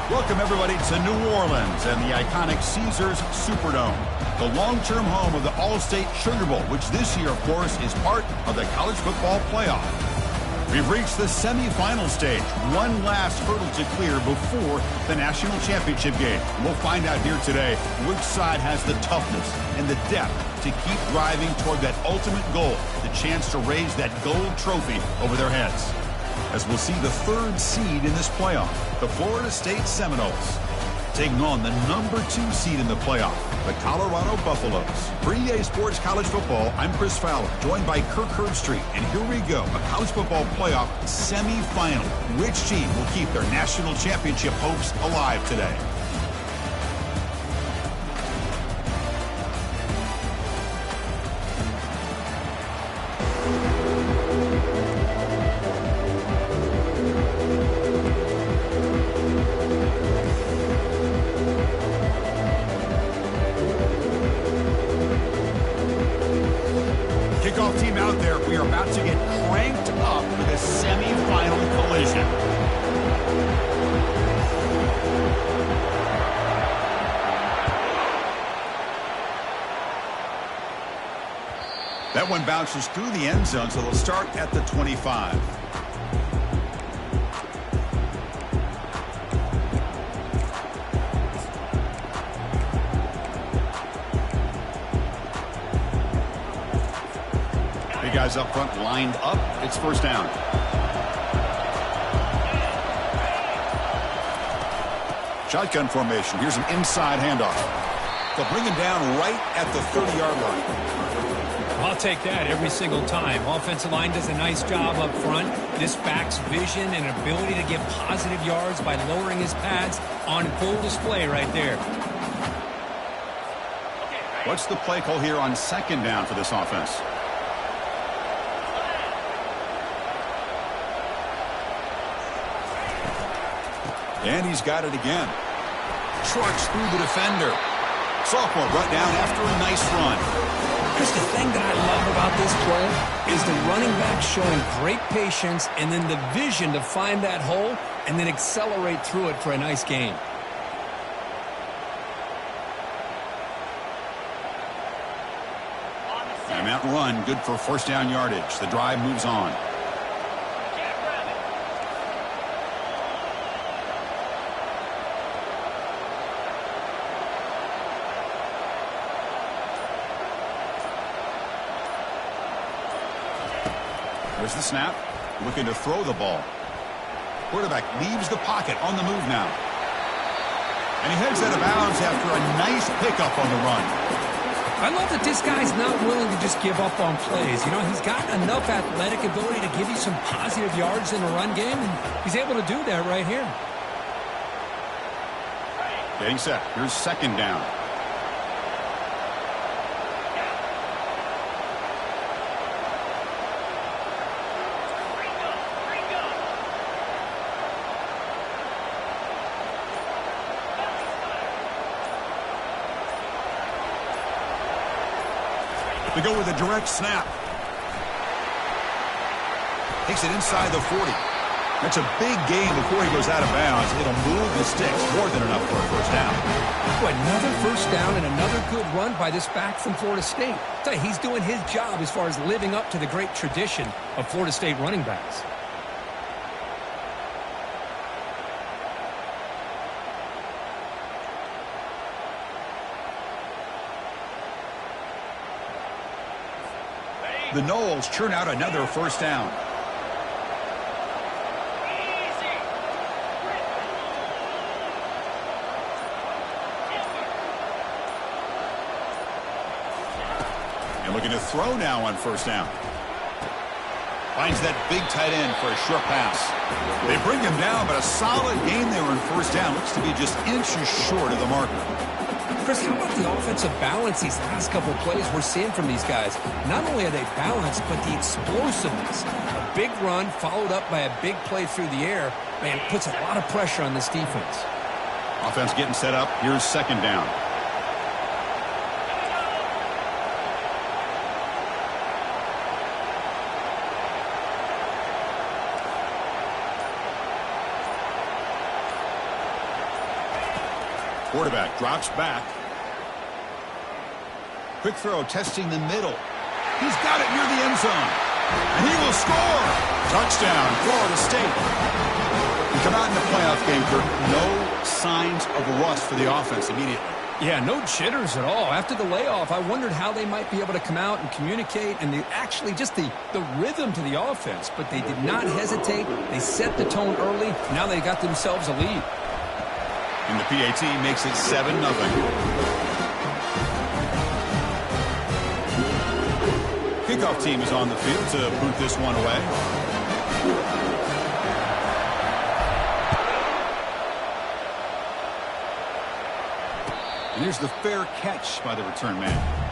Welcome, everybody, to New Orleans and the iconic Caesars Superdome, the long-term home of the All-State Sugar Bowl, which this year, of course, is part of the college football playoff. We've reached the semifinal stage, one last hurdle to clear before the national championship game. We'll find out here today which side has the toughness and the depth to keep driving toward that ultimate goal, the chance to raise that gold trophy over their heads. As we'll see the third seed in this playoff, the Florida State Seminoles, taking on the number 2 seed in the playoff, the Colorado Buffaloes. For EA Sports College Football, I'm Chris Fowler, joined by Kirk Herbstreit, and here we go, a college football playoff semifinal. Which team will keep their national championship hopes alive today? Kickoff team out there. We are about to get cranked up with a semifinal collision. That one bounces through the end zone, so they'll start at the 25. Guys up front lined up. It's first down. Shotgun formation. Here's an inside handoff. They'll bring him down right at the 30-yard line. I'll take that every single time. Offensive line does a nice job up front. This back's vision and ability to get positive yards by lowering his pads on full display right there. What's the play call here on second down for this offense? And he's got it again. Trucks through the defender. Sophomore brought down after a nice run. Chris, the thing that I love about this play is the running back showing great patience and then the vision to find that hole and then accelerate through it for a nice gain. Timeout run, good for first down yardage. The drive moves on. There's the snap. Looking to throw the ball. Quarterback leaves the pocket on the move now. And he heads out of bounds after a nice pickup on the run. I love that this guy's not willing to just give up on plays. You know, he's got enough athletic ability to give you some positive yards in the run game, and he's able to do that right here. Getting set. Here's second down. To go with a direct snap. Takes it inside the 40. That's a big gain before he goes out of bounds. It'll move the sticks more than enough for a first down. Boy, another first down and another good run by this back from Florida State. I tell you, he's doing his job as far as living up to the great tradition of Florida State running backs. The Noles churn out another first down. And looking to throw now on first down. Finds that big tight end for a short pass. They bring him down, but a solid gain there on first down. Looks to be just inches short of the marker. Chris, how about the offensive balance these last couple of plays we're seeing from these guys? Not only are they balanced, but the explosiveness. A big run followed up by a big play through the air, man, puts a lot of pressure on this defense. Offense getting set up. Here's second down. Quarterback drops back. Quick throw, testing the middle. He's got it near the end zone. And he will score. Touchdown, Florida State. We come out in the playoff game, Kirk. No signs of rust for the offense immediately. Yeah, no jitters at all. After the layoff, I wondered how they might be able to come out and communicate and actually just the rhythm to the offense. But they did not hesitate. They set the tone early. Now they got themselves a lead. And the PAT makes it 7-0. Kickoff team is on the field to boot this one away. And here's the fair catch by the return man.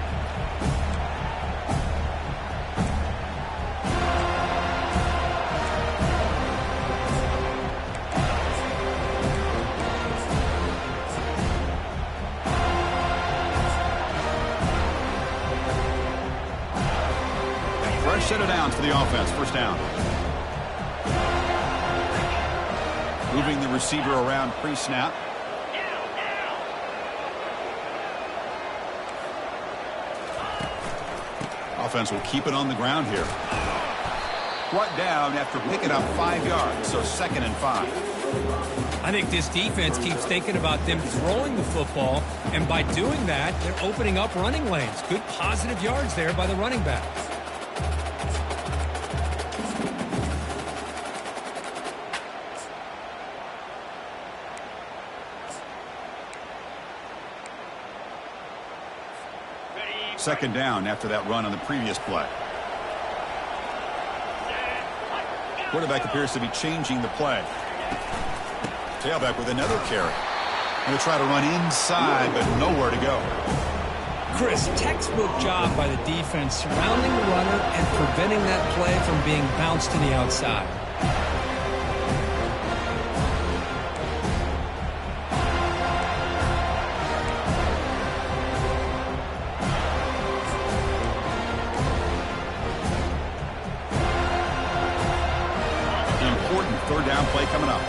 Set it down for the offense. First down. Moving the receiver around pre-snap. Offense will keep it on the ground here. Brought down after picking up 5 yards, so 2nd and 5. I think this defense keeps thinking about them throwing the football, and by doing that, they're opening up running lanes. Good positive yards there by the running back. Second down after that run on the previous play. Quarterback appears to be changing the play. Tailback with another carry. Going to try to run inside, but nowhere to go. Chris, textbook job by the defense surrounding the runner and preventing that play from being bounced to the outside. Third down play coming up.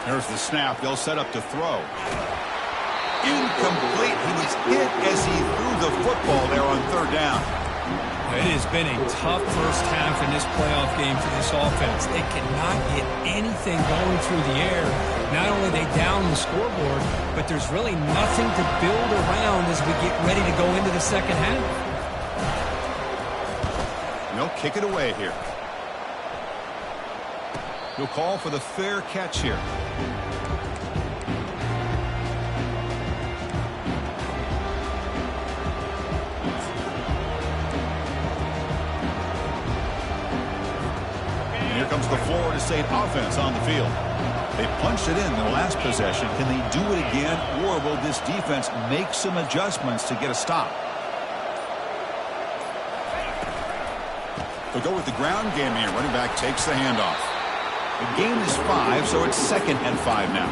There's the snap. They'll set up to throw. Incomplete. He was hit as he threw the football there on third down. It has been a tough first half in this playoff game for this offense. They cannot get anything going through the air. Not only are they down the scoreboard, but there's really nothing to build around as we get ready to go into the second half. They'll kick it away here. He'll call for the fair catch here. And here comes the Florida State offense on the field. They punched it in their last possession. Can they do it again, or will this defense make some adjustments to get a stop? They'll go with the ground game here. Running back takes the handoff. The game is 5, so it's 2nd and 5 now.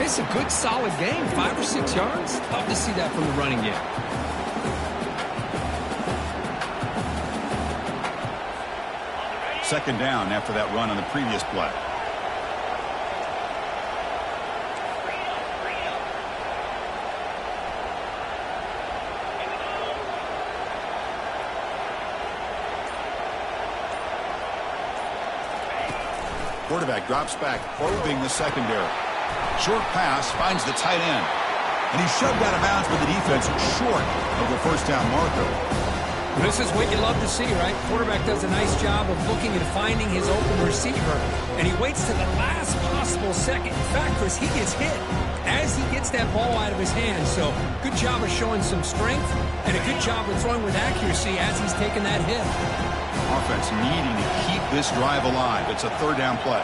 It's a good, solid game. 5 or 6 yards. Love to see that from the running game. Second down after that run on the previous play. Quarterback drops back, probing the secondary. Short pass finds the tight end. And he's shoved out of bounds with the defense short of the first down marker. This is what you love to see, right? Quarterback does a nice job of looking and finding his open receiver, and he waits to the last possible second. In fact, Chris, he gets hit as he gets that ball out of his hands. So good job of showing some strength and a good job of throwing with accuracy as he's taking that hit. Offense needing to keep this drive alive. It's a third down play.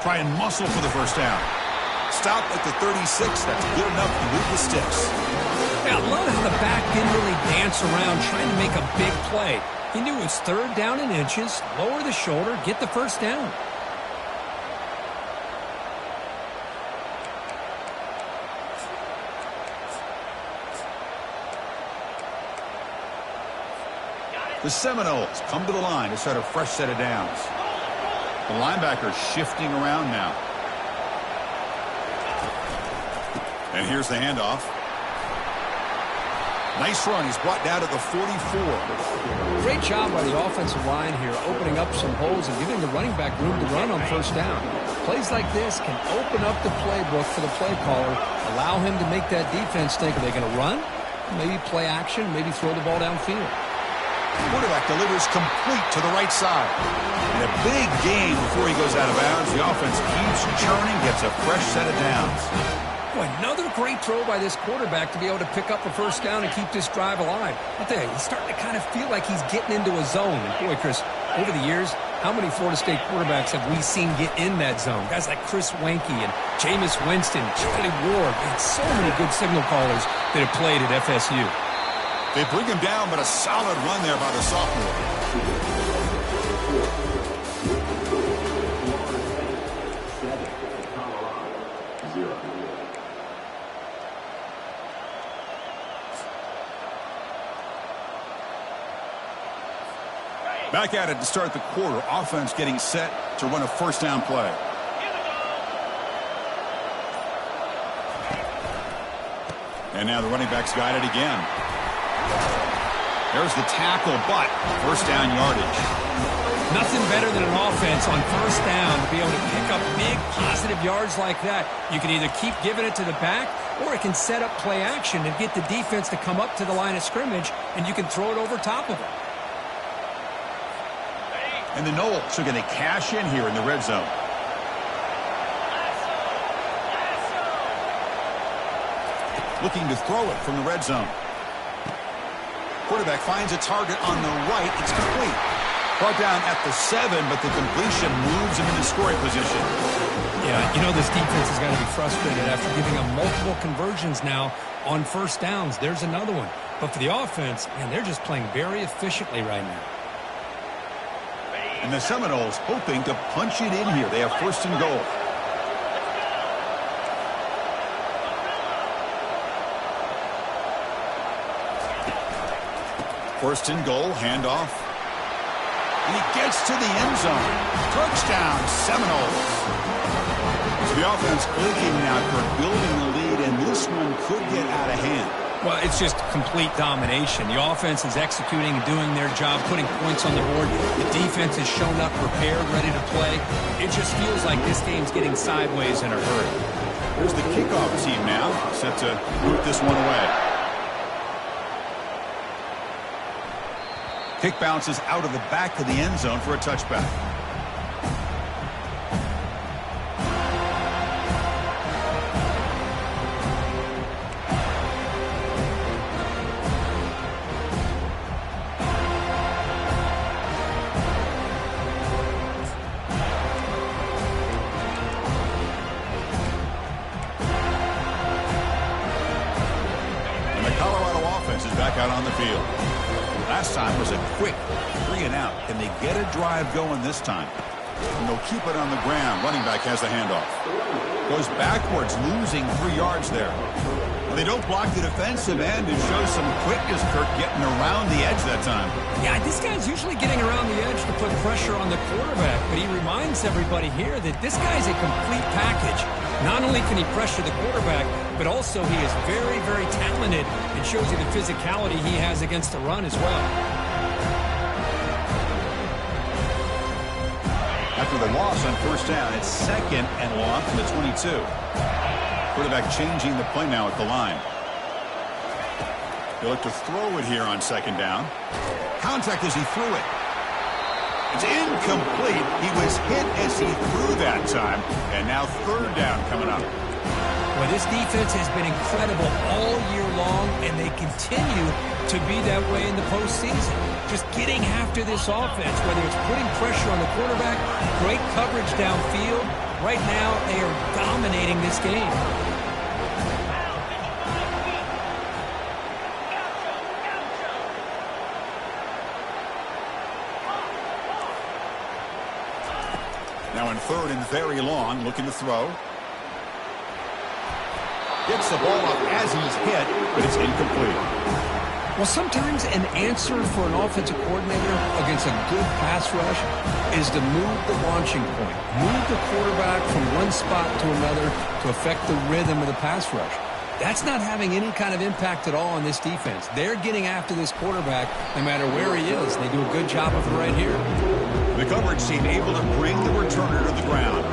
Try and muscle for the first down. Stop at the 36. That's good enough to move the sticks. Yeah, I love how the back didn't really dance around trying to make a big play. He knew it was third down in inches, lower the shoulder, get the first down. The Seminoles come to the line to start a fresh set of downs. The linebacker shifting around now. And here's the handoff. Nice run. He's brought down to the 44. Great job by the offensive line here, opening up some holes and giving the running back room to run on first down. Plays like this can open up the playbook for the play caller, allow him to make that defense think, are they going to run? Maybe play action, maybe throw the ball downfield. Quarterback delivers complete to the right side. And a big gain before he goes out of bounds. The offense keeps churning, gets a fresh set of downs. Boy, another great throw by this quarterback to be able to pick up a first down and keep this drive alive. I'll tell you, he's starting to kind of feel like he's getting into a zone. And boy, Chris, over the years, how many Florida State quarterbacks have we seen get in that zone? Guys like Chris Weinke and Jameis Winston, Charlie Ward. Man, so many good signal callers that have played at FSU. They bring him down, but a solid run there by the sophomore. Back at it to start the quarter. Offense getting set to run a first down play. And now the running back's got it again. There's the tackle, but first down yardage. Nothing better than an offense on first down to be able to pick up big positive yards like that. You can either keep giving it to the back, or it can set up play action and get the defense to come up to the line of scrimmage, and you can throw it over top of them. And the Noles are going to cash in here in the red zone. Looking to throw it from the red zone. Quarterback finds a target on the right. It's complete. Brought down at the 7, but the completion moves him into scoring position. Yeah, you know this defense has got to be frustrated after giving them multiple conversions now on first downs. There's another one. But for the offense, man, they're just playing very efficiently right now. And the Seminoles hoping to punch it in here. They have first and goal. First and goal, handoff. And he gets to the end zone. Touchdown, Seminoles. So the offense clicking now for building the lead, and this one could get out of hand. Well, it's just complete domination. The offense is executing and doing their job, putting points on the board. The defense has shown up prepared, ready to play. It just feels like this game's getting sideways in a hurry. There's the kickoff team now, set to boot this one away. Kick bounces out of the back of the end zone for a touchback. Back out on the field. Last time was a quick 3-and-out. Can they get a drive going this time? And they'll keep it on the ground. Running back has the handoff. Goes backwards, losing 3 yards there. And they don't block the defensive end and show some quickness, Kirk, getting around the edge that time. Yeah, this guy's usually getting around the edge to put pressure on the quarterback, but he reminds everybody here that this guy's a complete package. Not only can he pressure the quarterback, but also he is very, very talented and shows you the physicality he has against the run as well. After the loss on first down, it's second and long from the 22. Quarterback changing the play now at the line. He'll look to throw it here on second down. Contact as he threw it. It's incomplete. He was hit as he threw that time. And now third down coming up. Well, this defense has been incredible all year long, and they continue to be that way in the postseason. Just getting after this offense, whether it's putting pressure on the quarterback, great coverage downfield. Right now, they are dominating this game. Now in third and very long, looking to throw. Gets the ball up as he's hit, but it's incomplete. Well, sometimes an answer for an offensive coordinator against a good pass rush is to move the launching point, move the quarterback from one spot to another to affect the rhythm of the pass rush. That's not having any kind of impact at all on this defense. They're getting after this quarterback no matter where he is. They do a good job of it right here. The coverage team able to bring the returner to the ground.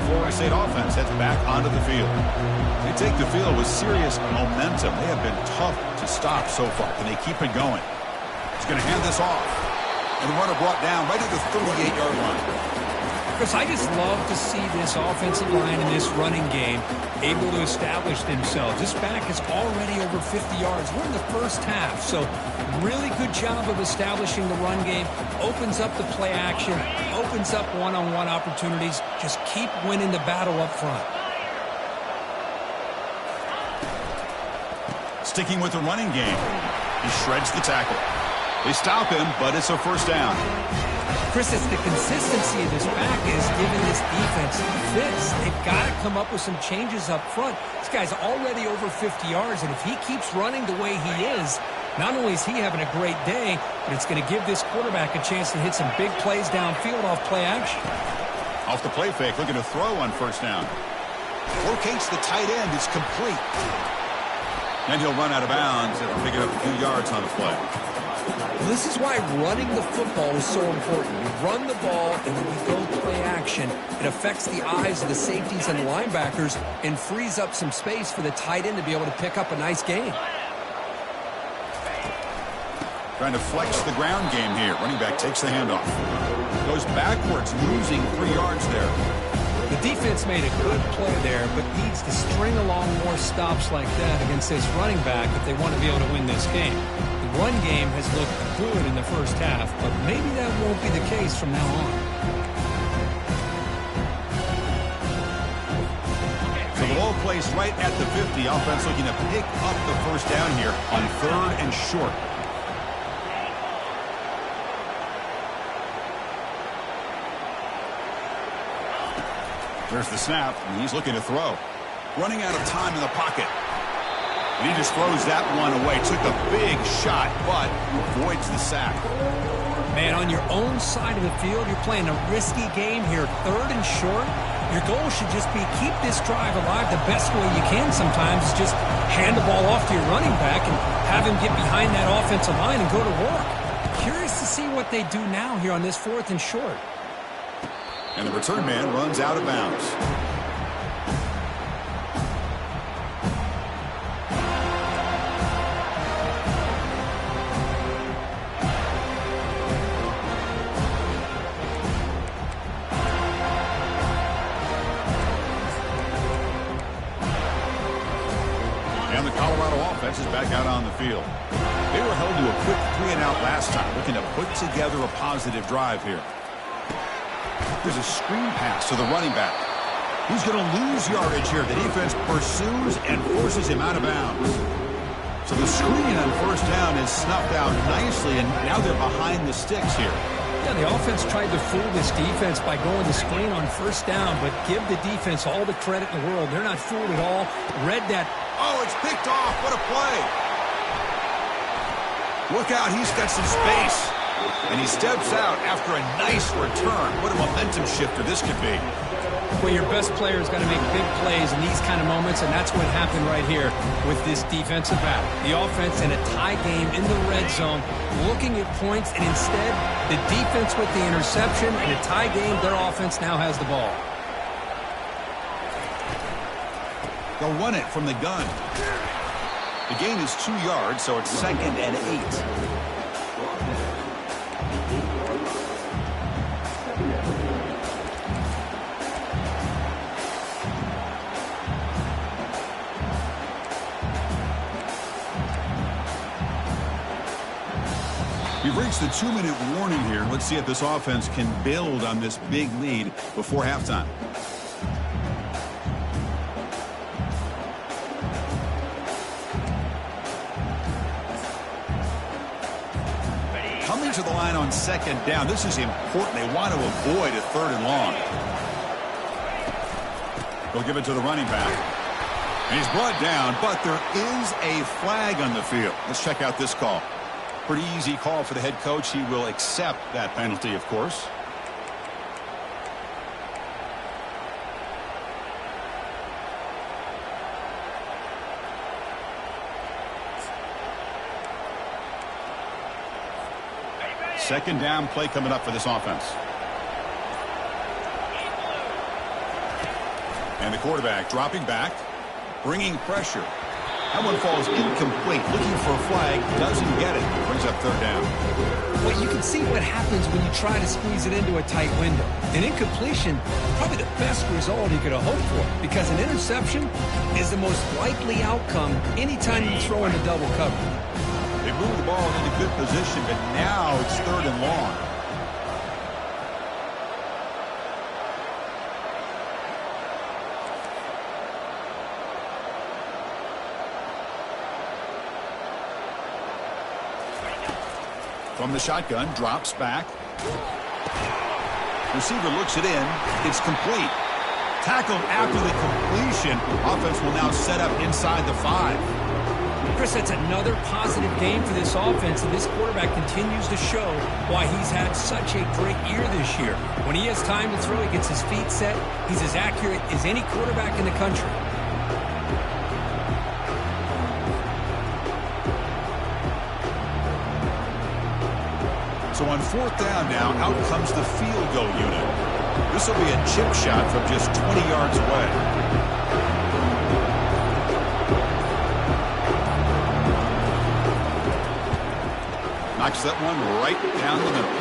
Florida State offense heads back onto the field. They take the field with serious momentum. They have been tough to stop so far. Can they keep it going? He's going to hand this off. And the runner brought down right at the 38-yard line. Chris, I just love to see this offensive line in this running game able to establish themselves. This back is already over 50 yards. We're in the first half, so really good job of establishing the run game. Opens up the play action, opens up one-on-one opportunities. Just keep winning the battle up front. Sticking with the running game, he shreds the tackle. They stop him, but it's a first down. Chris, it's the consistency of this back is giving this defense fits. They've got to come up with some changes up front. This guy's already over 50 yards, and if he keeps running the way he is, not only is he having a great day, but it's going to give this quarterback a chance to hit some big plays downfield off play action. Off the play fake, looking to throw on first down. Locates the tight end. It's complete. And he'll run out of bounds and pick it up a few yards on the play. This is why running the football is so important. You run the ball, and when you go play action, it affects the eyes of the safeties and the linebackers and frees up some space for the tight end to be able to pick up a nice gain. Trying to flex the ground game here. Running back takes the handoff. Goes backwards, losing 3 yards there. The defense made a good play there, but needs to string along more stops like that against this running back if they want to be able to win this game. The run game has looked good in the first half, but maybe that won't be the case from now on. So the ball placed right at the 50. Offense looking to pick up the first down here on 3rd and short. There's the snap, and he's looking to throw. Running out of time in the pocket. And he just throws that one away. Took a big shot, but avoids the sack. Man, on your own side of the field, you're playing a risky game here. 3rd and short. Your goal should just be keep this drive alive the best way you can sometimes. Is just hand the ball off to your running back and have him get behind that offensive line and go to work. Curious to see what they do now here on this 4th and short. And the return man runs out of bounds. And the Colorado offense is back out on the field. They were held to a quick 3-and-out last time, looking to put together a positive drive here. There's a screen pass to the running back. He's going to lose yardage here. The defense pursues and forces him out of bounds. So the screen on first down is snuffed out nicely, and now they're behind the sticks here. Yeah, the offense tried to fool this defense by going the screen on first down, but give the defense all the credit in the world. They're not fooled at all. Read that. Oh, it's picked off. What a play. Look out. He's got some space. And he steps out after a nice return. What a momentum shifter this could be. Well, your best player is going to make big plays in these kind of moments, and that's what happened right here with this defensive back. The offense in a tie game in the red zone, looking at points, and instead, the defense with the interception. In a tie game, their offense now has the ball. They'll run it from the gun. The gain is 2 yards, so it's 2nd and 8. We've reached the 2-minute warning here. Let's see if this offense can build on this big lead before halftime. Coming to the line on 2nd down. This is important. They want to avoid a 3rd and long. He'll give it to the running back. And he's brought down, but there is a flag on the field. Let's check out this call. Pretty easy call for the head coach. He will accept that penalty, of course. Second down play coming up for this offense. And the quarterback dropping back, bringing pressure. That one falls incomplete. Looking for a flag, doesn't get it. Brings up third down. Well, you can see what happens when you try to squeeze it into a tight window. An incompletion, probably the best result you could have hoped for, because an interception is the most likely outcome anytime you throw into double coverage. They move the ball into good position, but now it's third and long. From the shotgun, drops back. Receiver looks it in. It's complete. Tackled after the completion. Offense will now set up inside the 5. Chris, that's another positive game for this offense, and this quarterback continues to show why he's had such a great year this year. When he has time to throw, he gets his feet set. He's as accurate as any quarterback in the country. So on fourth down now, out comes the field goal unit. This will be a chip shot from just 20 yards away. Knocks that one right down the middle.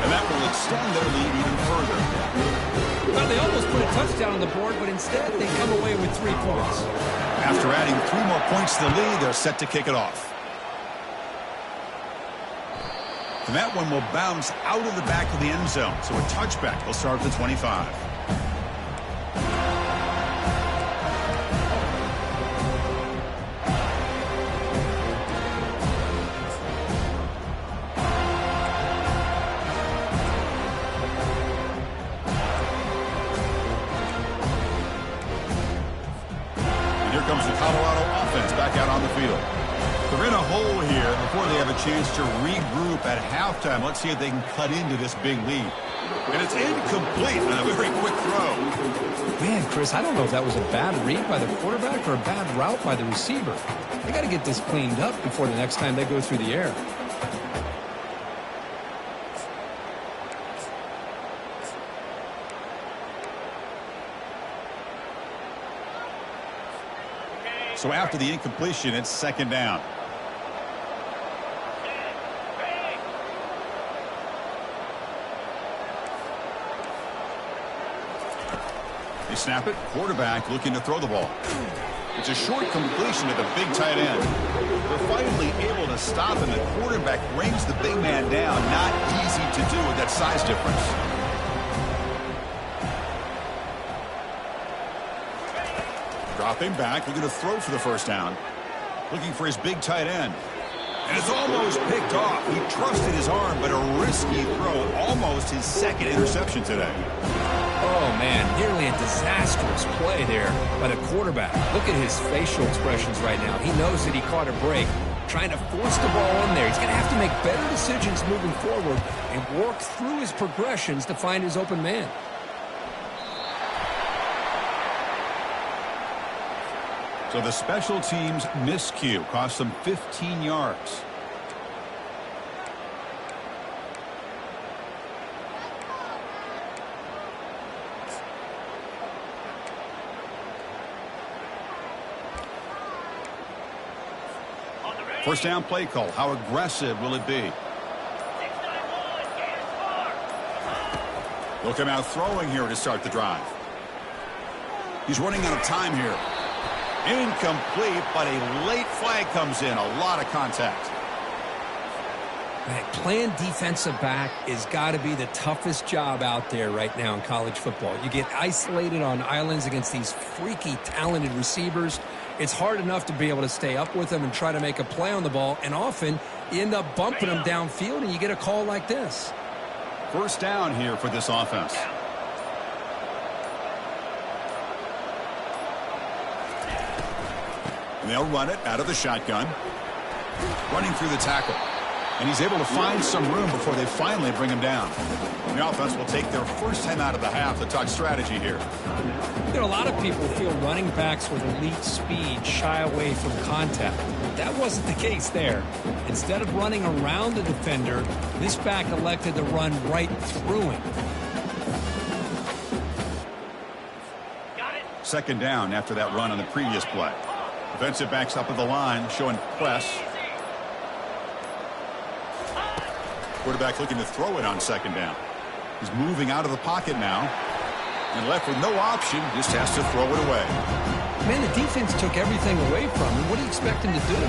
And that will extend their lead even further. Well, they almost put a touchdown on the board, but instead they come away with 3 points. After adding 3 more points to the lead, they're set to kick it off. And that one will bounce out of the back of the end zone. So a touchback will start at the 25. And here comes the Colorado offense back out on the field. They're in a hole here before they have a chance to regroup at halftime. Let's see if they can cut into this big lead. And it's incomplete on a very quick throw. Man, Chris, I don't know if that was a bad read by the quarterback or a bad route by the receiver. They got to get this cleaned up before the next time they go through the air. So after the incompletion, it's second down. They snap it. Quarterback looking to throw the ball. It's a short completion to the big tight end. They're finally able to stop him. The quarterback brings the big man down. Not easy to do with that size difference. Dropping back, looking to throw for the first down. Looking for his big tight end. And it's almost picked off. He trusted his arm, but a risky throw. Almost his second interception today. Oh, man, nearly a disastrous play there by the quarterback. Look at his facial expressions right now. He knows that he caught a break, trying to force the ball in there. He's going to have to make better decisions moving forward and work through his progressions to find his open man. So the special teams miscue cost them 15 yards. First down play call. How aggressive will it be? They'll come out throwing here to start the drive. He's running out of time here. Incomplete, but a late flag comes in. A lot of contact. Playing defensive back has got to be the toughest job out there right now in college football. You get isolated on islands against these freaky, talented receivers. It's hard enough to be able to stay up with them and try to make a play on the ball, and often you end up bumping them downfield and you get a call like this. First down here for this offense. And they'll run it out of the shotgun. Running through the tackle. And he's able to find some room before they finally bring him down. The offense will take their first time out of the half to talk strategy here. You know, a lot of people feel running backs with elite speed shy away from contact. That wasn't the case there. Instead of running around the defender, this back elected to run right through him. Second down after that run on the previous play. Defensive backs up at the line, showing press. Quarterback looking to throw it on second down. He's moving out of the pocket now. And left with no option, just has to throw it away. Man, the defense took everything away from him. What do you expect him to do?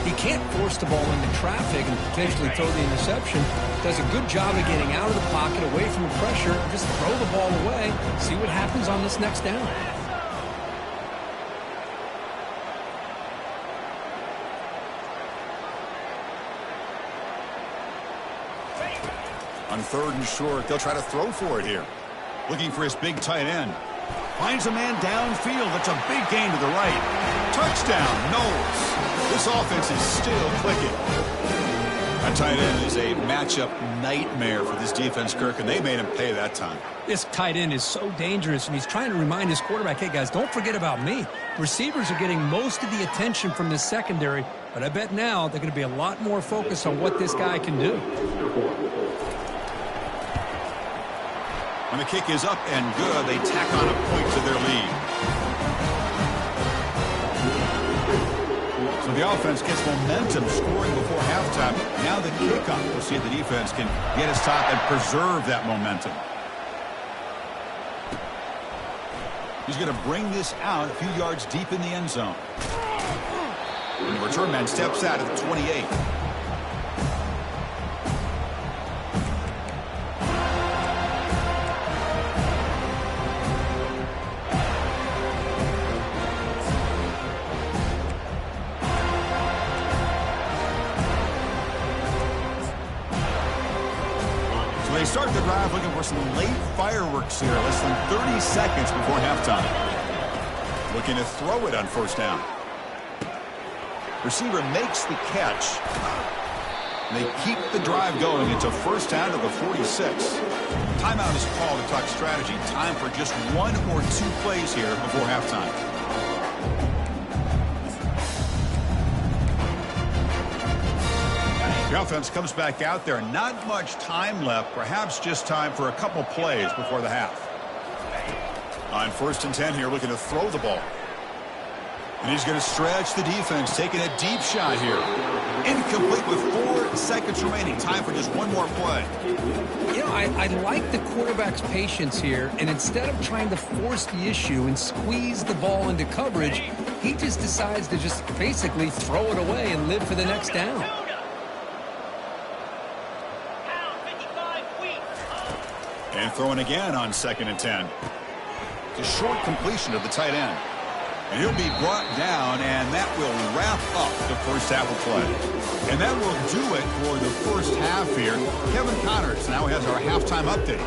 He can't force the ball into traffic and potentially throw the interception. Does a good job of getting out of the pocket, away from the pressure, just throw the ball away. See what happens on this next down. On third and short, they'll try to throw for it here. Looking for his big tight end. Finds a man downfield. That's a big gain to the right. Touchdown, Knowles. This offense is still clicking. A tight end is a matchup nightmare for this defense, Kirk, and they made him pay that time. This tight end is so dangerous, and he's trying to remind his quarterback, hey, guys, don't forget about me. Receivers are getting most of the attention from this secondary, but I bet now they're going to be a lot more focused on what this guy can do. When the kick is up and good, they tack on a point to their lead. So the offense gets momentum scoring before halftime. Now the kickoff. We'll see if the defense can get his top and preserve that momentum. He's going to bring this out a few yards deep in the end zone. And the return man steps out at the 28. They start the drive looking for some late fireworks here, less than 30 seconds before halftime. Looking to throw it on first down. Receiver makes the catch. They keep the drive going. It's a first down to the 46. Timeout is called to talk strategy. Time for just one or two plays here before halftime. The offense comes back out there. Not much time left. Perhaps just time for a couple plays before the half. On first and 10 here, looking to throw the ball. And he's going to stretch the defense, taking a deep shot here. Incomplete with 4 seconds remaining. Time for just one more play. You know, I like the quarterback's patience here, and instead of trying to force the issue and squeeze the ball into coverage, he just decides to just basically throw it away and live for the next down. And throwing again on second and 10. It's a short completion of the tight end. And he'll be brought down, and that will wrap up the first half of play. And that will do it for the first half here. Kevin Connors now has our halftime update.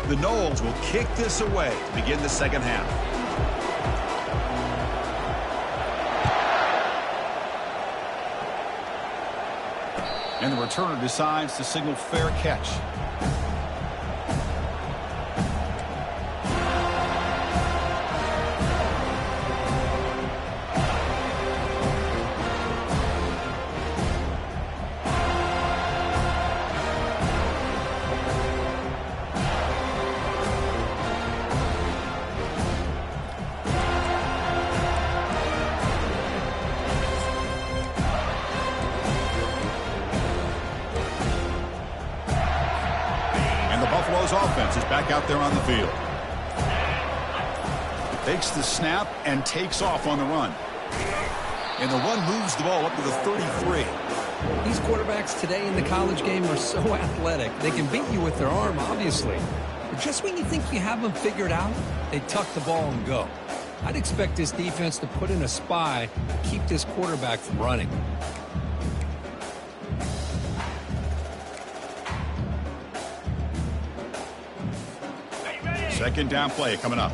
The Noles will kick this away to begin the second half. And the returner decides to signal fair catch. Offense is back out there on the field. Takes the snap and takes off on the run. And the run moves the ball up to the 33. These quarterbacks today in the college game are so athletic. They can beat you with their arm, obviously. But just when you think you have them figured out, they tuck the ball and go. I'd expect this defense to put in a spy to keep this quarterback from running. Second down play coming up.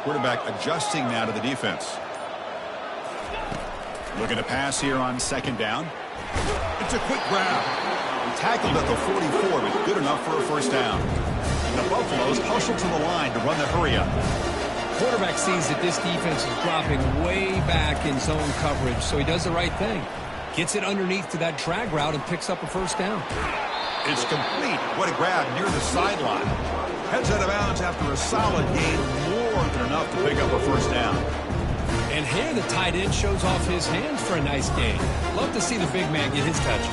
Quarterback adjusting now to the defense. Looking to pass here on second down. It's a quick grab. Tackled at the 44, but good enough for a first down. And the Buffaloes hustle to the line to run the hurry up. Quarterback sees that this defense is dropping way back in zone coverage, so he does the right thing. Gets it underneath to that drag route and picks up a first down. It's complete. What a grab near the sideline. Heads out of bounds after a solid gain, more than enough to pick up a first down. And here the tight end shows off his hands for a nice gain. Love to see the big man get his touch.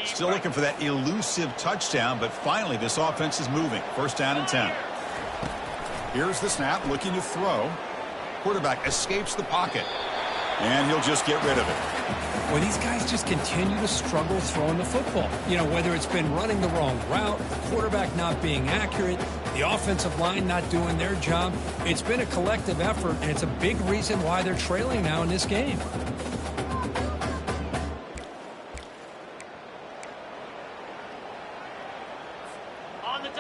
Still looking for that elusive touchdown, but finally this offense is moving. First down and 10. Here's the snap, looking to throw. Quarterback escapes the pocket, and he'll just get rid of it. Well, these guys just continue to struggle throwing the football. You know, whether it's been running the wrong route, the quarterback not being accurate, the offensive line not doing their job. It's been a collective effort, and it's a big reason why they're trailing now in this game.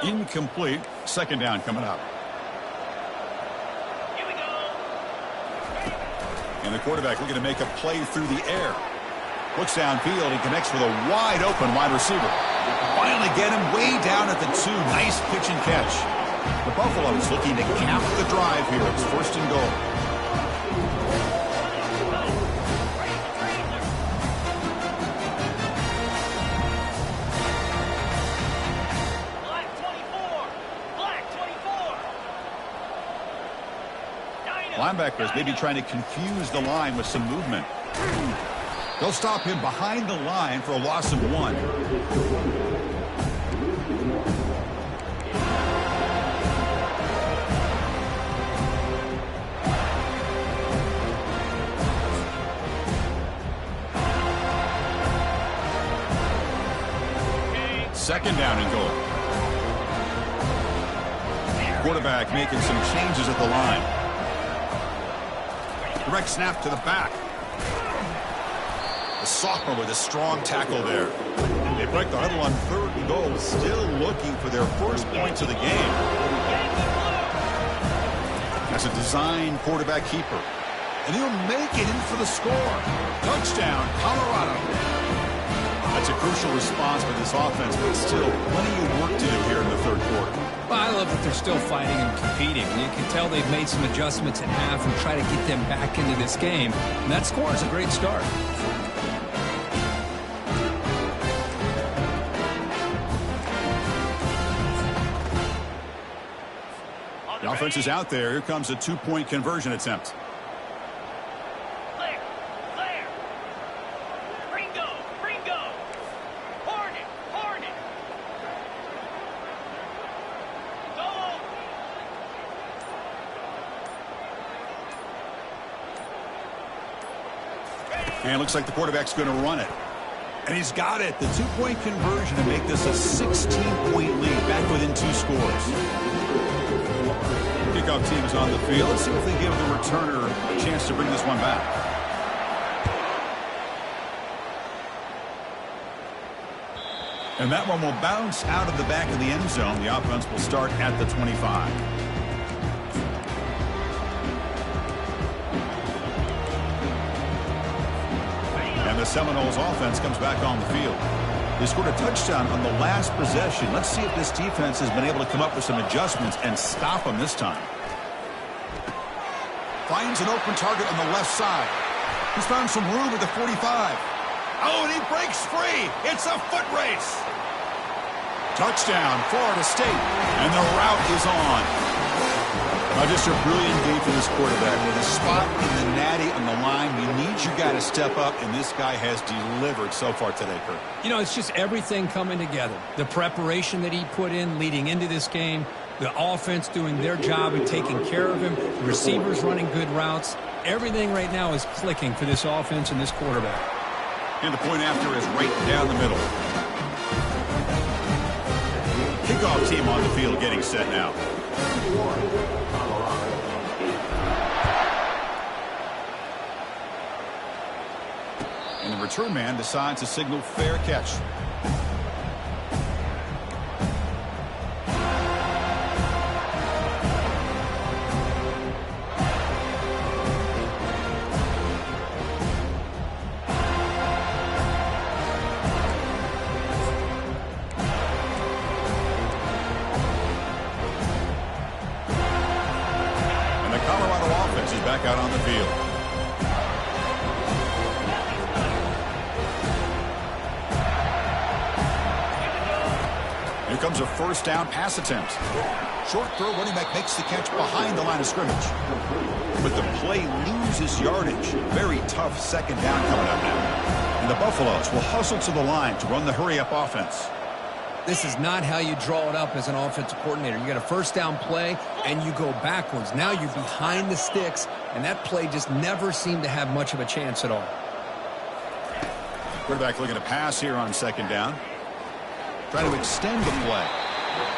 Incomplete. Second down coming up. And the quarterback looking to make a play through the air. Looks downfield and connects with a wide open wide receiver. Finally get him way down at the 2. Nice pitch and catch. The Buffaloes looking to cap the drive here. It's first and goal. Linebackers maybe trying to confuse the line with some movement. They'll stop him behind the line for a loss of 1. Second down and goal. Quarterback making some changes at the line. Direct snap to the back. The sophomore with a strong tackle there. They break the huddle on third and goal, still looking for their first points of the game. That's a design quarterback keeper. And he'll make it in for the score. Touchdown, Colorado. That's a crucial response by this offense, but still plenty of work to do here in the third quarter. Well, I love that they're still fighting and competing. You can tell they've made some adjustments at half and try to get them back into this game. And that score is a great start. The offense is out there. Here comes a 2-point conversion attempt. And looks like the quarterback's going to run it. And he's got it. The 2-point conversion to make this a 16-point lead, back within 2 scores. Kickoff team is on the field. Let's see if they give the returner a chance to bring this one back. And that one will bounce out of the back of the end zone. The offense will start at the 25. And the Seminoles offense comes back on the field. They scored a touchdown on the last possession. Let's see if this defense has been able to come up with some adjustments and stop them this time. Finds an open target on the left side. He's found some room at the 45. Oh, and he breaks free. It's a foot race. Touchdown, Florida State. And the route is on. Just a brilliant game for this quarterback. With a spot in the natty on the line, you need your guy to step up, and this guy has delivered so far today, Kurt. You know, it's just everything coming together. The preparation that he put in leading into this game, the offense doing their job and taking care of him, the receivers running good routes. Everything right now is clicking for this offense and this quarterback. And the point after is right down the middle. kickoff team on the field getting set now. And the return man decides to signal fair catch. Back out on the field. Here comes a first down pass attempt. Short throw, running back makes the catch behind the line of scrimmage. But the play loses yardage. Very tough second down coming up now. And the Buffaloes will hustle to the line to run the hurry-up offense. This is not how you draw it up as an offensive coordinator. You got a first down play, and you go backwards. Now you're behind the sticks, and that play just never seemed to have much of a chance at all. Quarterback looking to pass here on second down. Trying to extend the play.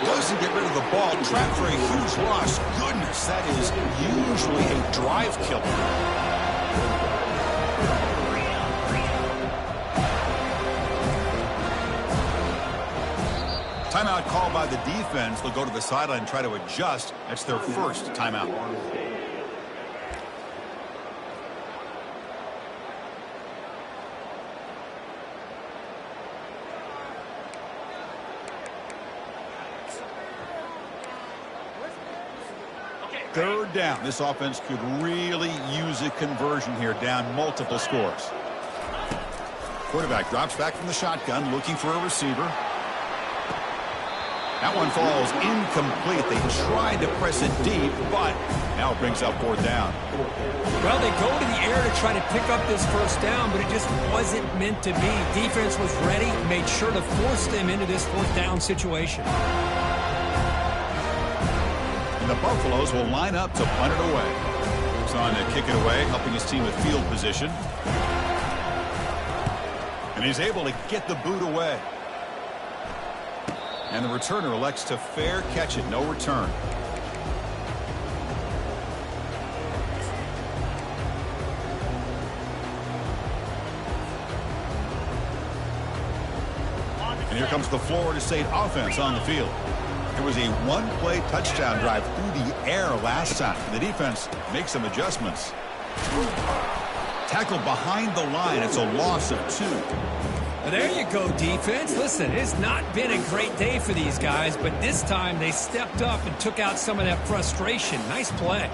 Doesn't get rid of the ball. Trapped for a huge loss. Goodness, that is usually a drive killer. Timeout called by the defense. They'll go to the sideline and try to adjust. That's their first timeout. Third down. This offense could really use a conversion here, down multiple scores. Quarterback drops back from the shotgun, looking for a receiver. That one falls incomplete. They tried to press it deep, but now it brings up fourth down. Well, they go to the air to try to pick up this first down, but it just wasn't meant to be. Defense was ready, made sure to force them into this fourth down situation. And the Buffaloes will line up to punt it away. He's on to kick it away, helping his team with field position. And he's able to get the boot away. And the returner elects to fair catch it. No return. And here comes the Florida State offense on the field. It was a one-play touchdown drive through the air last time. The defense makes some adjustments. Tackled behind the line. It's a loss of 2. There you go, defense. Listen, it's not been a great day for these guys, but this time they stepped up and took out some of that frustration. Nice play.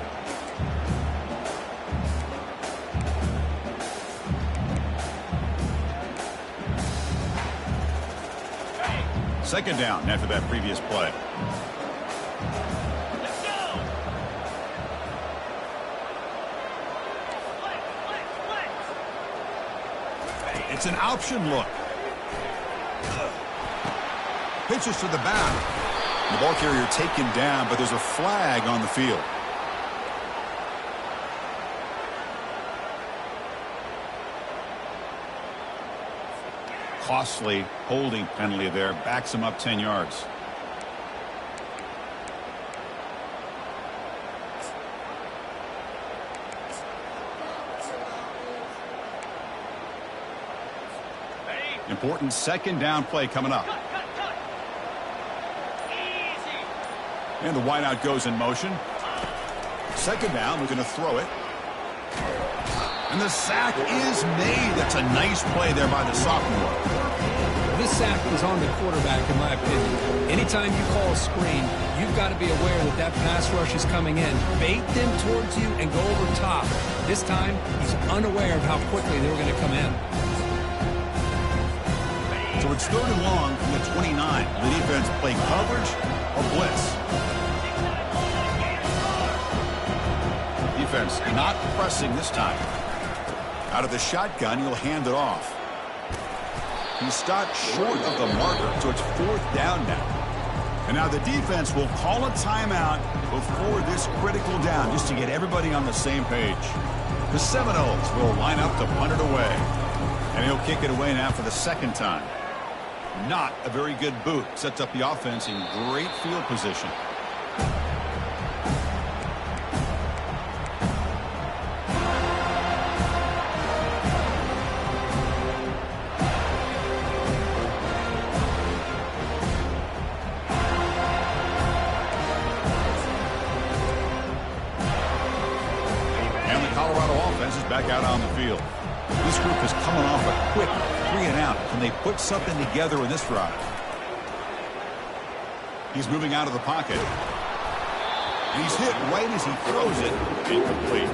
Second down after that previous play. It's an option look. Pitches to the back. The ball carrier taken down, but there's a flag on the field. Costly holding penalty there. Backs him up 10 yards. Important second down play coming up. And the wideout goes in motion. Second down, looking to throw it. And the sack is made. That's a nice play there by the sophomore. This sack was on the quarterback, in my opinion. Anytime you call a screen, you've got to be aware that that pass rush is coming in. Bait them towards you and go over top. This time, he's unaware of how quickly they were going to come in. So it's third and long from the 29. The defense play coverage or blitz. Defense not pressing this time. Out of the shotgun, he'll hand it off. He stopped short of the marker, so it's fourth down now. And now the defense will call a timeout before this critical down, just to get everybody on the same page. The Seminoles will line up to punt it away. And he'll kick it away now for the second time. Not a very good boot. Sets up the offense in great field position. Back out on the field. This group is coming off a quick 3-and-out. Can they put something together in this drive? He's moving out of the pocket. And he's hit right as he throws it. Incomplete.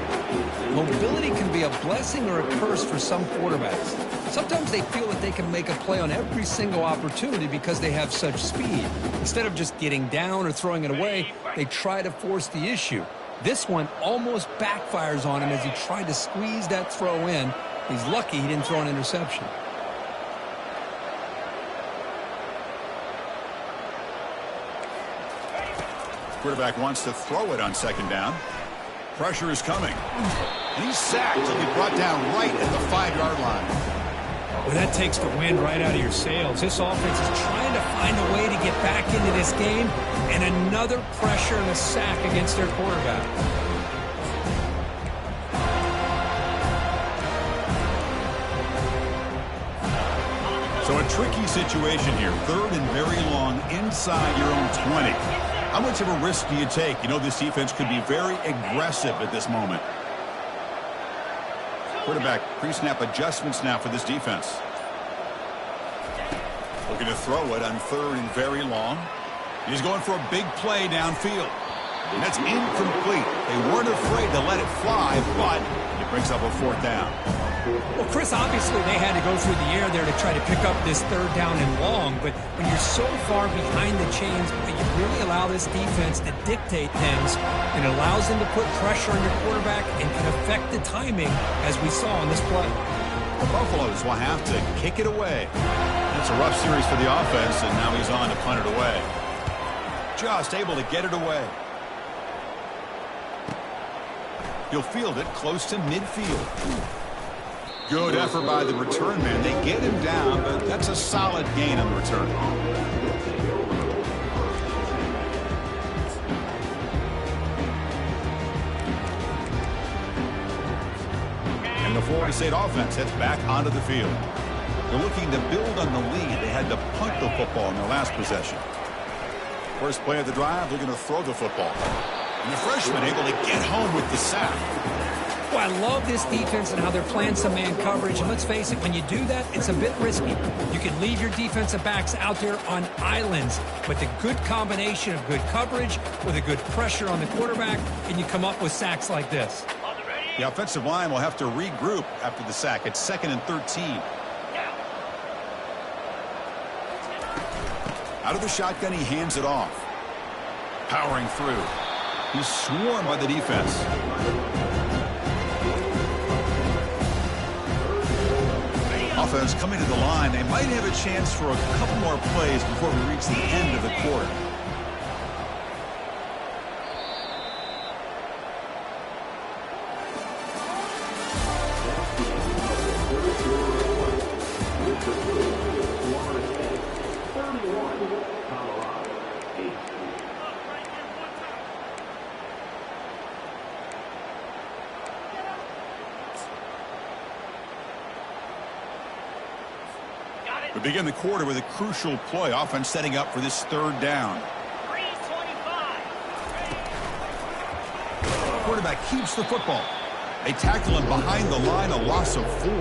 Mobility can be a blessing or a curse for some quarterbacks. Sometimes they feel that they can make a play on every single opportunity because they have such speed. Instead of just getting down or throwing it away, they try to force the issue. This one almost backfires on him as he tried to squeeze that throw in. He's lucky he didn't throw an interception. Quarterback wants to throw it on second down. Pressure is coming. And he's sacked. He'll be brought down right at the 5-yard line. Well, that takes the wind right out of your sails. This offense is trying to find a way to get back into this game, and another pressure and a sack against their quarterback. So a tricky situation here. 3rd and very long inside your own 20. How much of a risk do you take? You know this defense could be very aggressive at this moment. Quarterback pre-snap adjustments now for this defense. Looking to throw it on 3rd and very long. He's going for a big play downfield. And that's incomplete. They weren't afraid to let it fly, but it brings up a 4th down. Well, Chris, obviously they had to go through the air there to try to pick up this 3rd down and long, but when you're so far behind the chains, you really allow this defense to dictate things, and it allows them to put pressure on your quarterback and can affect the timing, as we saw on this play. The Buffaloes will have to kick it away. It's a rough series for the offense, and now he's on to punt it away. Just able to get it away. He'll field it close to midfield. Good effort by the return man. They get him down, but that's a solid gain on the return. And the Florida State offense heads back onto the field. They're looking to build on the lead. They had to punt the football in their last possession. First play of the drive, they're going to throw the football. And the freshman able to get home with the sack. Well, I love this defense and how they're playing some man coverage. And let's face it, when you do that, it's a bit risky. You can leave your defensive backs out there on islands. But the good combination of good coverage with a good pressure on the quarterback, and you come up with sacks like this. The offensive line will have to regroup after the sack. It's 2nd and 13. Out of the shotgun, he hands it off. Powering through. He's swarmed by the defense. Offense coming to the line. They might have a chance for a couple more plays before we reach the end of the quarter. We begin the quarter with a crucial play. Offense setting up for this 3rd down. Quarterback keeps the football. They tackle him behind the line, a loss of 4.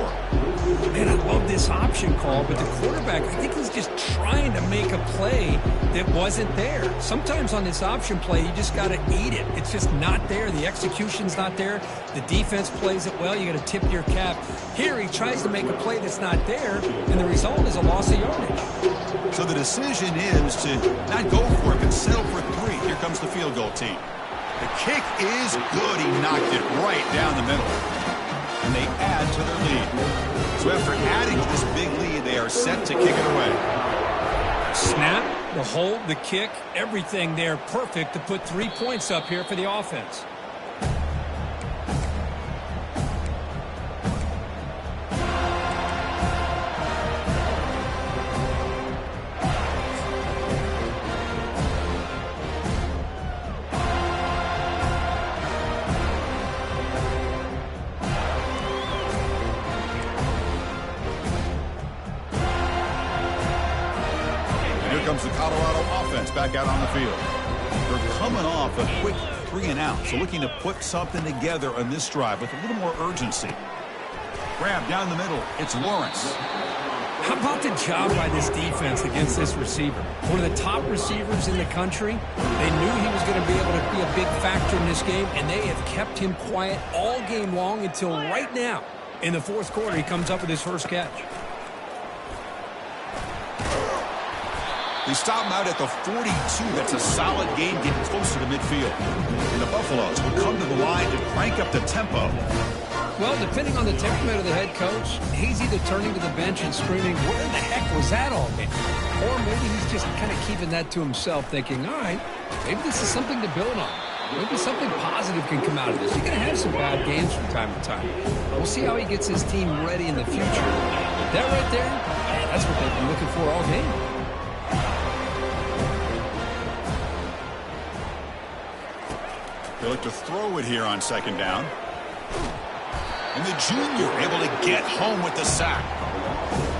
Man, I love this option call, but the quarterback, I think he's just trying to make a play that wasn't there. Sometimes on this option play, you just got to eat it. It's just not there. The execution's not there. The defense plays it well. You got to tip your cap. Here, he tries to make a play that's not there, and the result is a loss of yardage. So the decision is to not go for it, but settle for 3. Here comes the field goal team. The kick is good. He knocked it right down the middle. And they add to their lead. So after adding to this big lead, they are set to kick it away. Snap, the hold, the kick, everything there perfect to put 3 points up here for the offense. Here comes the Colorado offense back out on the field. They're coming off a quick 3-and-out, so looking to put something together on this drive with a little more urgency. Grab down the middle. It's Lawrence. How about the job by this defense against this receiver? One of the top receivers in the country. They knew he was going to be able to be a big factor in this game, and they have kept him quiet all game long until right now. In the fourth quarter, he comes up with his first catch. They stop him out at the 42. That's a solid gain getting closer to midfield. And the Buffaloes will come to the line to crank up the tempo. Well, depending on the temperament of the head coach, he's either turning to the bench and screaming, where the heck was that all game? Or maybe he's just kind of keeping that to himself, thinking, all right, maybe this is something to build on. Maybe something positive can come out of this. You're going to have some bad games from time to time. We'll see how he gets his team ready in the future. That right there, that's what they've been looking for all game. They look to throw it here on second down. And the junior able to get home with the sack.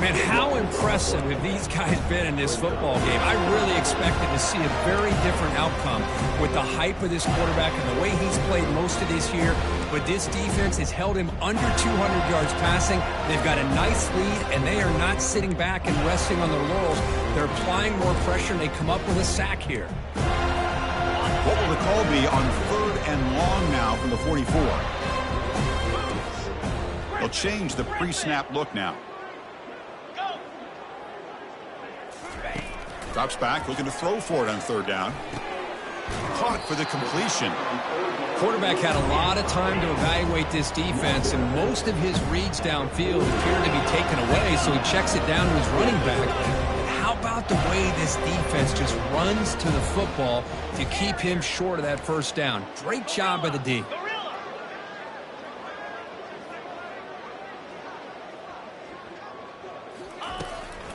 Man, how impressive have these guys been in this football game? I really expected to see a very different outcome with the hype of this quarterback and the way he's played most of this year. But this defense has held him under 200 yards passing. They've got a nice lead, and they are not sitting back and resting on their laurels. They're applying more pressure, and they come up with a sack here. What will the call be on 3rd and long now from the 44? They'll change the pre-snap look now. Drops back, looking to throw for it on 3rd down. Caught for the completion. Quarterback had a lot of time to evaluate this defense, and most of his reads downfield appeared to be taken away, so he checks it down to his running back. How about the way this defense just runs to the football to keep him short of that first down? Great job by the D.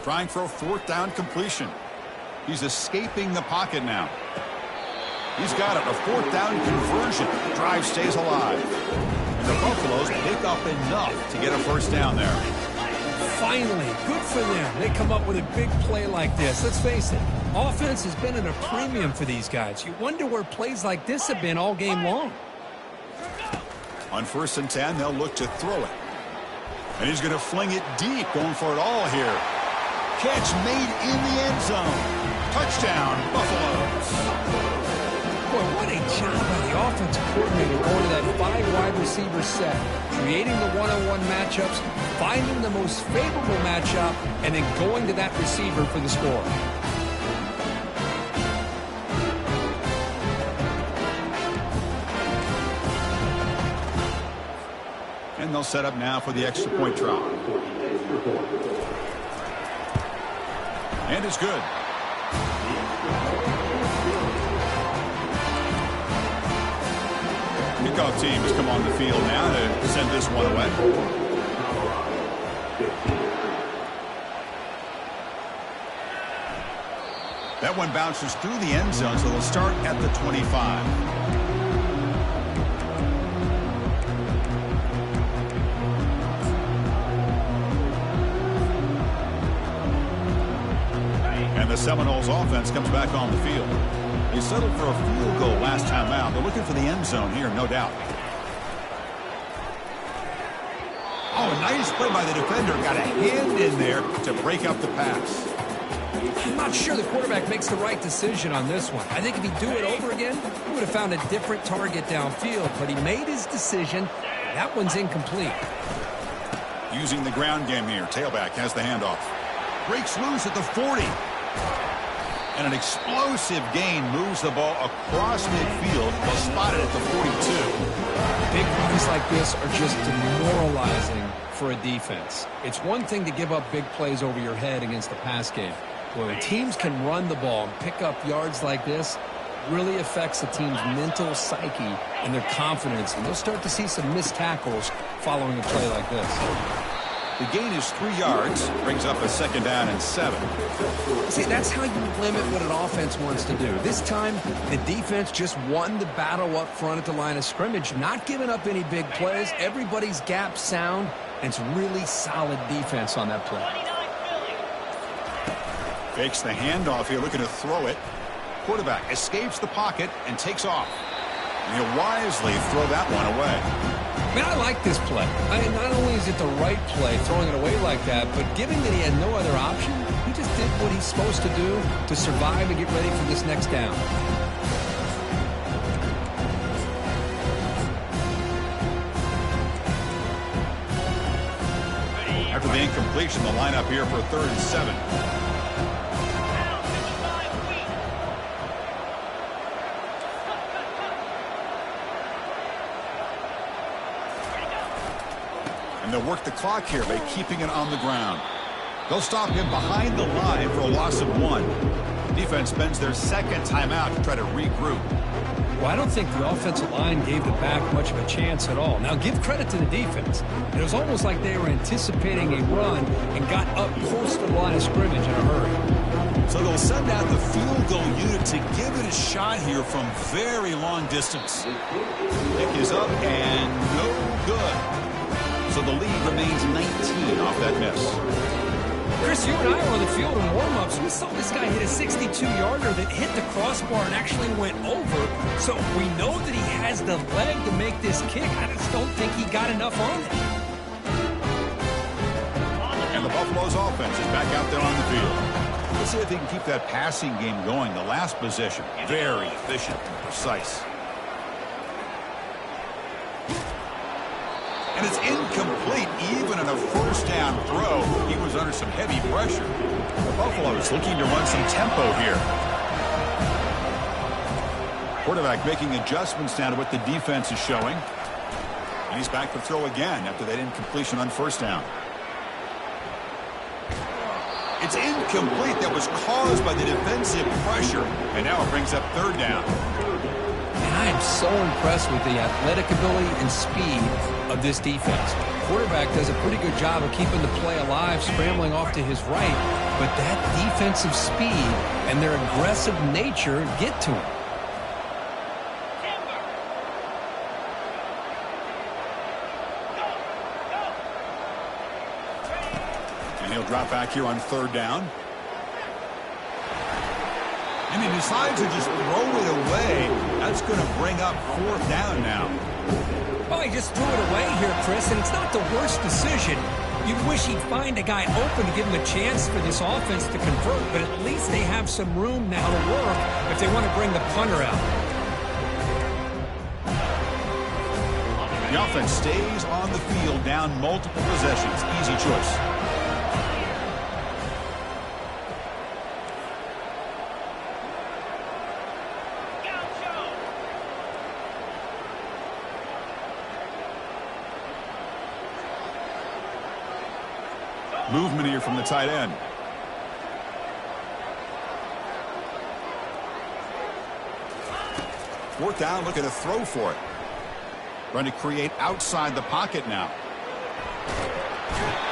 Trying for a 4th down completion. He's escaping the pocket now. He's got it, a 4th down conversion. Drive stays alive. And the Buffaloes pick up enough to get a first down there. Finally, good for them. They come up with a big play like this. Let's face it, offense has been at a premium for these guys. You wonder where plays like this have been all game long. On 1st and 10, they'll look to throw it. And he's going to fling it deep, going for it all here. Catch made in the end zone. Touchdown, Buffaloes. Boy, what a job by the offensive coordinator going to that 5-wide receiver set, creating the one-on-one matchups, finding the most favorable matchup, and then going to that receiver for the score. And they'll set up now for the extra point try. And it's good. Kickoff team has come on the field now to send this one away. That one bounces through the end zone, so they'll start at the 25. And the Seminoles offense comes back on the field. They settled for a field goal last time out. They're looking for the end zone here, no doubt. Oh, a nice play by the defender. Got a hand in there to break up the pass. I'm not sure the quarterback makes the right decision on this one. I think if he'd do it over again, he would have found a different target downfield. But he made his decision. That one's incomplete. Using the ground game here. Tailback has the handoff. Breaks loose at the 40. And an explosive gain moves the ball across midfield while spotted at the 42. Big runs like this are just demoralizing for a defense. It's one thing to give up big plays over your head against the pass game. But when teams can run the ball and pick up yards like this, it really affects the team's mental psyche and their confidence. And they'll start to see some missed tackles following a play like this. The gain is 3 yards, brings up a 2nd down and 7. See, that's how you limit what an offense wants to do. This time, the defense just won the battle up front at the line of scrimmage, not giving up any big plays. Everybody's gap sound, and it's really solid defense on that play. Fakes the handoff here, looking to throw it. Quarterback escapes the pocket and takes off. And he'll wisely throw that one away. Man, I like this play. Not only is it the right play, throwing it away like that, but given that he had no other option, he just did what he's supposed to do to survive and get ready for this next down. After the incompletion, the lineup here for 3rd and 7. And they'll work the clock here by keeping it on the ground. They'll stop him behind the line for a loss of 1. Defense spends their second timeout to try to regroup. Well, I don't think the offensive line gave the back much of a chance at all. Now, give credit to the defense. It was almost like they were anticipating a run and got up close to the line of scrimmage in a hurry. So they'll send out the field goal unit to give it a shot here from very long distance. Kick is up and no good. So the lead remains 19 off that miss. Chris, you and I were on the field in warm-ups. We saw this guy hit a 62-yarder that hit the crossbar and actually went over. So we know that he has the leg to make this kick. I just don't think he got enough on it. And the Buffalo's offense is back out there on the field. Let's see if he can keep that passing game going. The last possession, very efficient and precise. And it's incomplete. Even in a first down throw, he was under some heavy pressure. The Buffalo's looking to run some tempo here. Quarterback making adjustments now to what the defense is showing. And he's back to throw again after that incompletion on first down. It's incomplete. That was caused by the defensive pressure. And now it brings up 3rd down. And I am so impressed with the athletic ability and speed of this defense. Quarterback does a pretty good job of keeping the play alive, scrambling off to his right, but that defensive speed and their aggressive nature get to him. And he'll drop back here on 3rd down. And he decides to just throw it away. That's going to bring up 4th down now. Oh, he just threw it away here, Chris, and it's not the worst decision. You wish he'd find a guy open to give him a chance for this offense to convert, but at least they have some room now to work if they want to bring the punter out. The offense stays on the field, down multiple possessions. Easy choice. Movement here from the tight end. Fourth down, looking to throw for it. Trying to create outside the pocket now.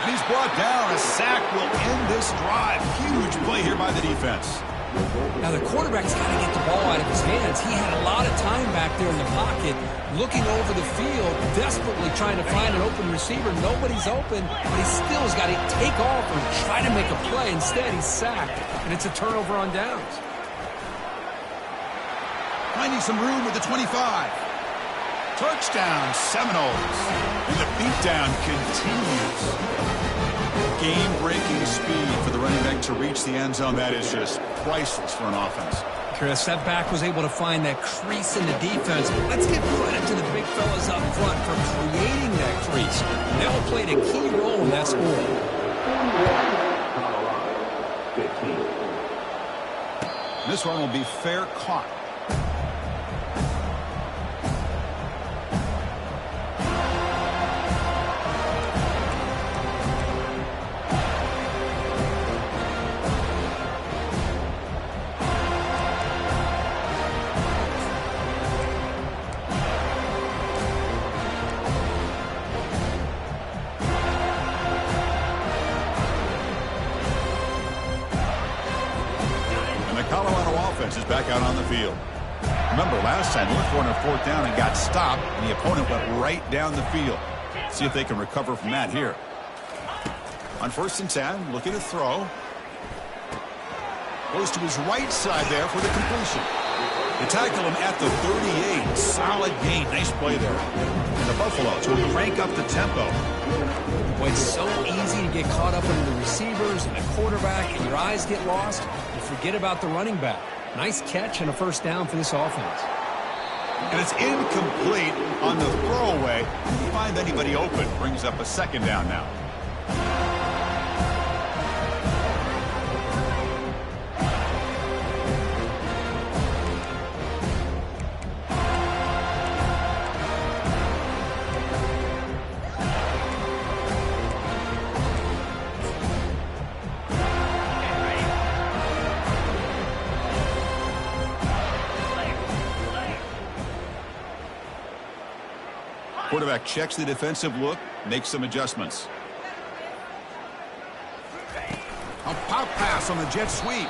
And he's brought down. A sack will end this drive. Huge play here by the defense. Now the quarterback's got to get the ball out of his hands. He had a lot of time back there in the pocket, looking over the field, desperately trying to find an open receiver. Nobody's open, but he still has got to take off and try to make a play. Instead, he's sacked, and it's a turnover on downs. Finding some room with the 25. Touchdown, Seminoles. And the beatdown continues. Game-breaking speed for the running back to reach the end zone. That is just priceless for an offense. Chris, that back was able to find that crease in the defense. Let's give credit to the big fellas up front for creating that crease. They all played a key role in that score. This one will be fair caught. Is back out on the field. Remember, last time they went for it on 4th down and got stopped, and the opponent went right down the field. See if they can recover from that here. On 1st and 10, looking to throw. Goes to his right side there for the completion. They tackle him at the 38. Solid gain. Nice play there. And the Buffaloes will crank up the tempo. Boy, it's so easy to get caught up in the receivers and the quarterback, and your eyes get lost. You forget about the running back. Nice catch and a first down for this offense. And it's incomplete on the throwaway. Didn't find anybody open. Brings up a second down now. Quarterback checks the defensive look, makes some adjustments. A pop pass on the jet sweep.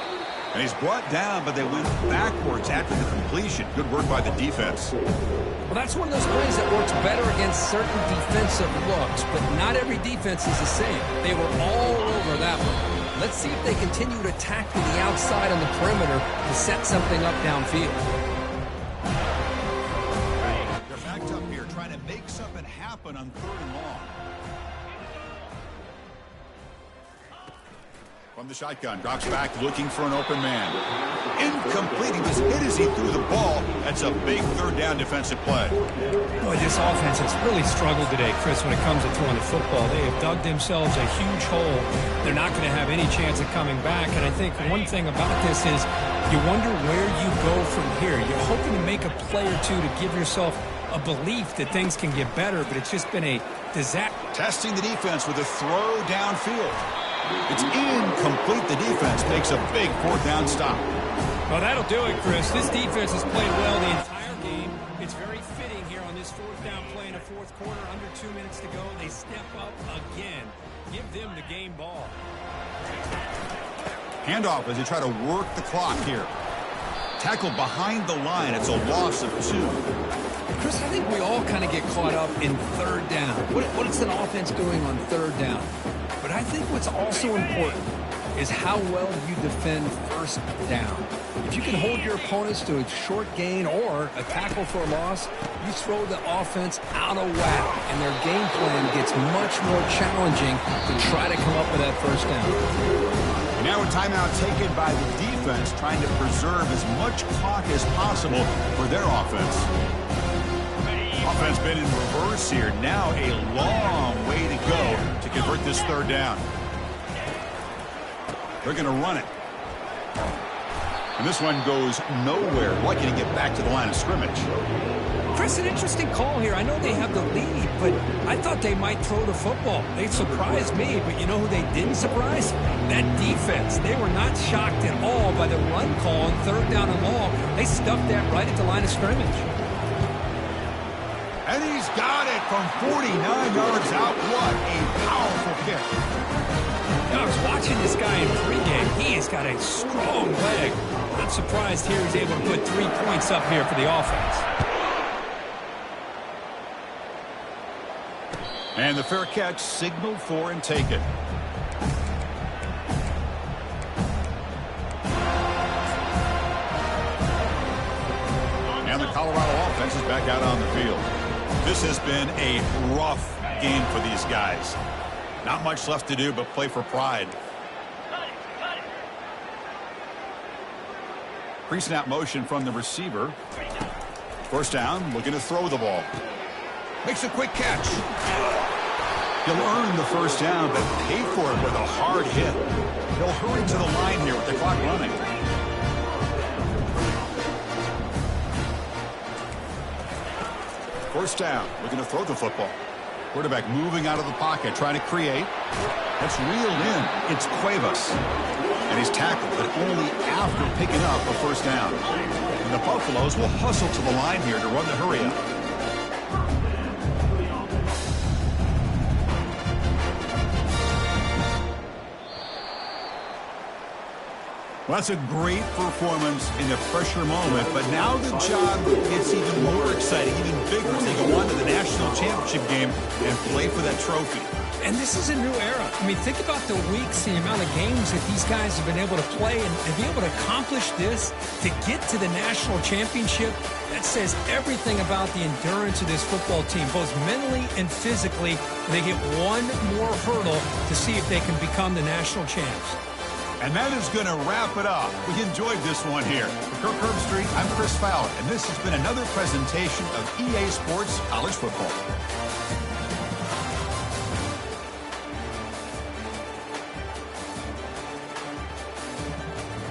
And he's brought down, but they went backwards after the completion. Good work by the defense. Well, that's one of those plays that works better against certain defensive looks, but not every defense is the same. They were all over that one. Let's see if they continue to tackle the outside on the perimeter to set something up downfield. On 3rd and long. From the shotgun, drops back looking for an open man. Incomplete. He was hit as he threw the ball. That's a big 3rd down defensive play. Boy, this offense has really struggled today, Chris, when it comes to throwing the football. They have dug themselves a huge hole. They're not going to have any chance of coming back. And I think one thing about this is you wonder where you go from here. You're hoping to make a play or two to give yourself a belief that things can get better, but it's just been a disaster. Testing the defense with a throw downfield. It's incomplete. The defense makes a big 4th down stop. Well, that'll do it, Chris. This defense has played well the entire game. It's very fitting here on this 4th down play in the 4th quarter. Under 2 minutes to go. They step up again. Give them the game ball. Handoff as they try to work the clock here. Tackle behind the line. It's a loss of 2. Chris, I think we all kind of get caught up in 3rd down. What is an offense doing on 3rd down? But I think what's also important is how well you defend 1st down. If you can hold your opponents to a short gain or a tackle for a loss, you throw the offense out of whack, and their game plan gets much more challenging to try to come up with that 1st down. Now a timeout taken by the defense, trying to preserve as much clock as possible for their offense. Offense been in reverse here. Now a long way to go to convert this 3rd down. They're going to run it. And this one goes nowhere. Lucky to get back to the line of scrimmage. Chris, an interesting call here. I know they have the lead, but I thought they might throw the football. They surprised me, but you know who they didn't surprise? That defense. They were not shocked at all by the run call on 3rd down and long. They stuffed that right at the line of scrimmage. And he's got it from 49 yards out. What a powerful kick. I was watching this guy in pregame. He has got a strong leg. Not surprised here he's able to put 3 points up here for the offense. And the fair catch signaled for and taken. And the Colorado offense is back out on the field. This has been a rough game for these guys. Not much left to do but play for pride. Pre-snap motion from the receiver. 1st down, looking to throw the ball. Makes a quick catch. He'll earn the 1st down, but pay for it with a hard hit. He'll hurry to the line here with the clock running. First down, looking to throw the football. Quarterback moving out of the pocket, trying to create. That's reeled in. It's Cuevas. And he's tackled, but only after picking up a 1st down. And the Buffaloes will hustle to the line here to run the hurry up. Well, that's a great performance in a pressure moment, but now the job gets even more exciting, even bigger as they go on to the national championship game and play for that trophy. And this is a new era. I mean, think about the weeks and the amount of games that these guys have been able to play and be able to accomplish this, to get to the national championship. That says everything about the endurance of this football team, both mentally and physically. They get one more hurdle to see if they can become the national champs. And that is going to wrap it up. We enjoyed this one here. For Kirk Herbstreit, I'm Chris Fowler, and this has been another presentation of EA Sports College Football.